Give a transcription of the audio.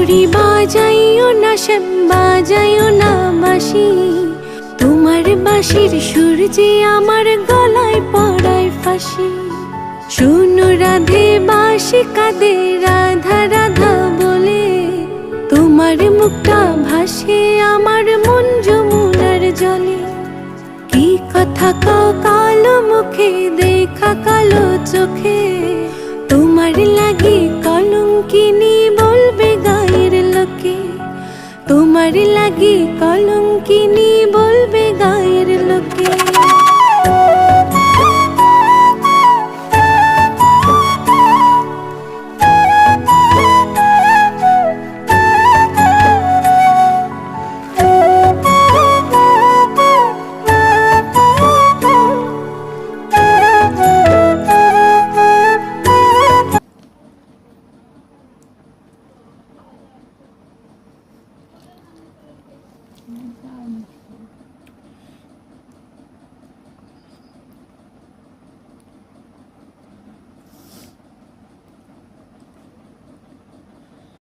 চুরি বাজাইও না শ্যাম, বাজাইও না বাঁশি, তোমার বাঁশির সুর যে আমার গলায় পড়ায় ফাঁসি। শোনো রাধে বাঁশি কাঁদে রাধা রাধা বলে, তোমার মুখটা ভাসে আমার মন যমুনার জলে। কি কথা কও কালো মুখে, দেখা কালো চোখে, তোমার লাগি কলঙ্কিনী বলবে গায়ের লোকে, তোমার লাগি কলঙ্কিনী বলবে গায়ের লোকে।